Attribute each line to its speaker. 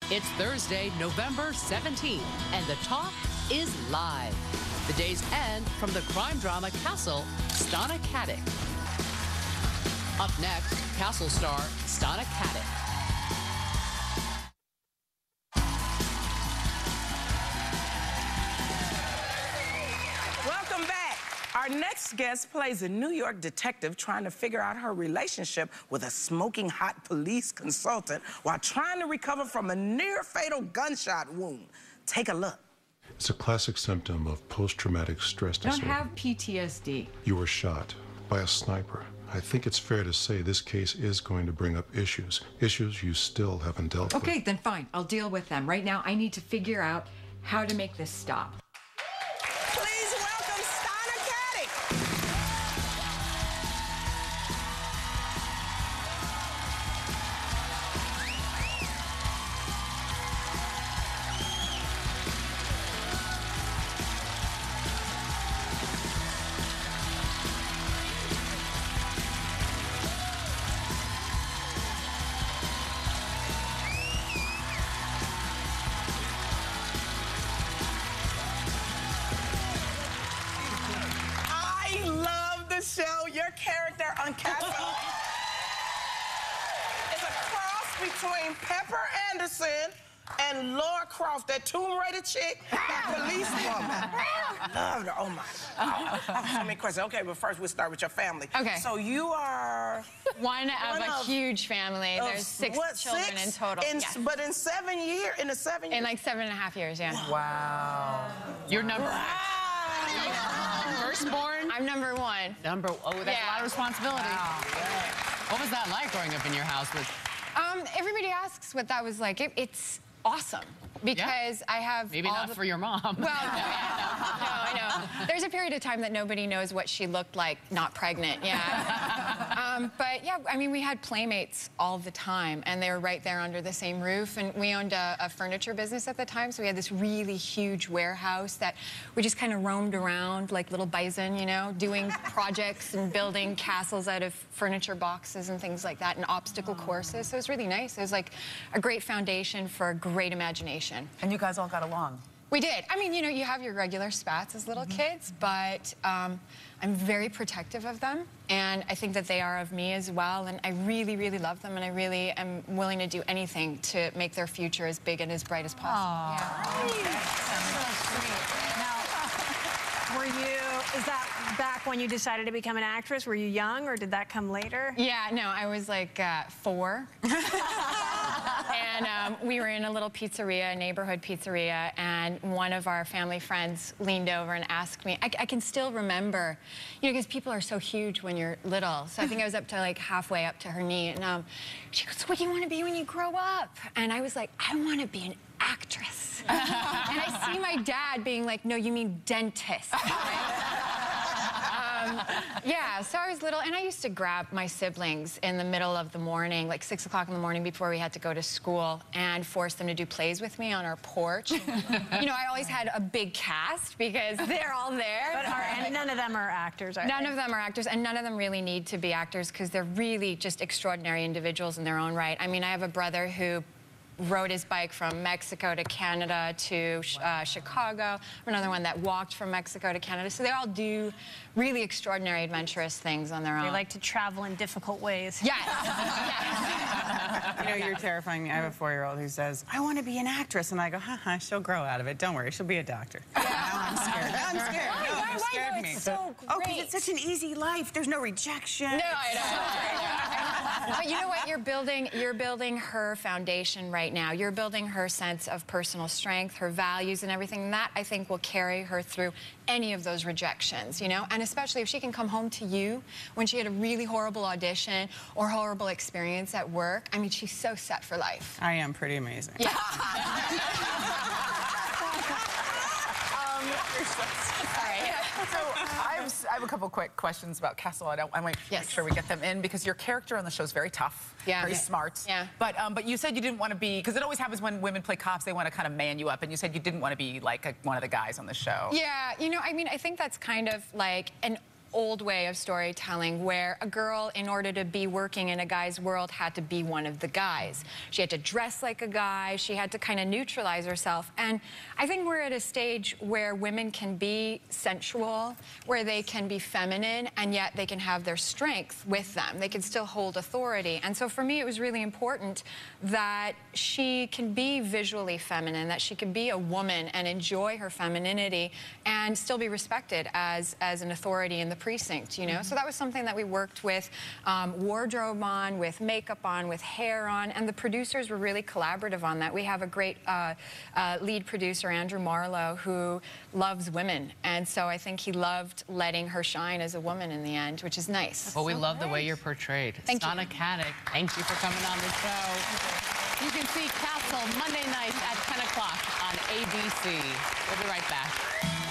Speaker 1: It's Thursday, November 17th, and the talk is live. The day's end from the crime drama Castle, Stana Katic. Up next, Castle star Stana Katic.
Speaker 2: Welcome back. Our next guest plays a New York detective trying to figure out her relationship with a smoking hot police consultant while trying to recover from a near-fatal gunshot wound. Take a look.
Speaker 3: It's a classic symptom of post-traumatic stress disorder.
Speaker 4: I don't have PTSD.
Speaker 3: You were shot by a sniper. I think it's fair to say this case is going to bring up issues you still haven't dealt with.
Speaker 4: Okay, then fine. I'll deal with them. Right now, I need to figure out how to make this stop.
Speaker 2: Please welcome Stana Katic. Show your character on Castle is a cross between Pepper Anderson and Laura Croft, that Tomb Raider chick, that police woman. Loved her. Oh my God. So many questions. Okay, but first we'll start with your family.
Speaker 5: Okay.
Speaker 2: So you are
Speaker 5: one of a huge family. There's six children in total.
Speaker 2: Yes. But in 7 years, in
Speaker 5: like 7.5 years, yeah.
Speaker 1: Wow. You're number firstborn?
Speaker 5: I'm number one.
Speaker 1: Oh, that's a lot of responsibility. Wow. What was that like growing up in your house with?
Speaker 5: Everybody asks what that was like. It's awesome because I have
Speaker 1: maybe not for your mom.
Speaker 5: Well, no, I know. There's a period of time that nobody knows what she looked like not pregnant. Yeah. But yeah, I mean, we had playmates all the time, and they were right there under the same roof. And we owned a furniture business at the time, so we had this really huge warehouse that we just kind of roamed around like little bison, you know, doing projects and building castles out of furniture boxes and things like that, and obstacle courses. So it was really nice. It was like a great foundation for a great imagination.
Speaker 6: And you guys all got along?
Speaker 5: We did. I mean, you know, you have your regular spats as little kids, but I'm very protective of them, and I think that they are of me as well, and I really, really love them, and I really am willing to do anything to make their future as big and as bright as possible.
Speaker 6: Yeah. That's so sweet.
Speaker 7: Is that back when you decided to become an actress? Were you young, or did that come later?
Speaker 5: Yeah, no, I was like 4. And we were in a little pizzeria, a neighborhood pizzeria, and one of our family friends leaned over and asked me, I can still remember, you know, because people are so huge when you're little, so I think I was up to like halfway up to her knee, and she goes, what do you want to be when you grow up? And I was like, I want to be an actress. And I see my dad being like, no, you mean dentist. Yeah, so I was little, and I used to grab my siblings in the middle of the morning, like 6 o'clock in the morning before we had to go to school, and force them to do plays with me on our porch. You know, I always had a big cast because they're all there.
Speaker 7: And none of them are actors,
Speaker 5: None of them are actors, and none of them really need to be actors because they're really just extraordinary individuals in their own right. I mean, I have a brother who rode his bike from Mexico to Canada to Chicago, another one that walked from Mexico to Canada. So they all do really extraordinary, adventurous things on their own.
Speaker 7: They like to travel in difficult ways.
Speaker 5: Yes. Yes.
Speaker 6: You know, you're terrifying me. I have a 4-year-old who says, I want to be an actress. And I go, haha, she'll grow out of it. Don't worry, she'll be a doctor. Yeah. Now I'm scared. Now I'm scared.
Speaker 5: Why?
Speaker 6: You scared me.
Speaker 5: It's so great.
Speaker 6: Oh, because it's such an easy life. There's no rejection.
Speaker 5: No, I know. But you know what? You're building her foundation right now. You're building her sense of personal strength, her values and everything. And that, I think, will carry her through any of those rejections, you know? And especially if she can come home to you when she had a really horrible audition or horrible experience at work. I mean, she's so set for life.
Speaker 6: I am pretty amazing.
Speaker 5: Yeah.
Speaker 8: So I have a couple quick questions about Castle. I want to make sure we get them in because your character on the show is very tough, very smart.
Speaker 5: Yeah.
Speaker 8: But you said you didn't want to be, because it always happens when women play cops, they want to kind of man you up, and you said you didn't want to be like one of the guys on the show.
Speaker 5: Yeah, you know, I mean, I think that's kind of like an old way of storytelling where a girl, in order to be working in a guy's world, had to be one of the guys. She had to dress like a guy. She had to kind of neutralize herself. And I think we're at a stage where women can be sensual, where they can be feminine, and yet they can have their strength with them. They can still hold authority. And so for me, it was really important that she can be visually feminine, that she can be a woman and enjoy her femininity and still be respected as an authority in the precinct, you know? So that was something that we worked with wardrobe on, with makeup on, with hair on, and the producers were really collaborative on that. We have a great lead producer, Andrew Marlowe, who loves women, and so I think he loved letting her shine as a woman in the end, which is nice.
Speaker 9: Well, we love the way you're portrayed.
Speaker 5: Thank you.
Speaker 9: Stana Katic, thank you for coming on the show. You can see Castle Monday nights at 10 o'clock on ABC. We'll be right back.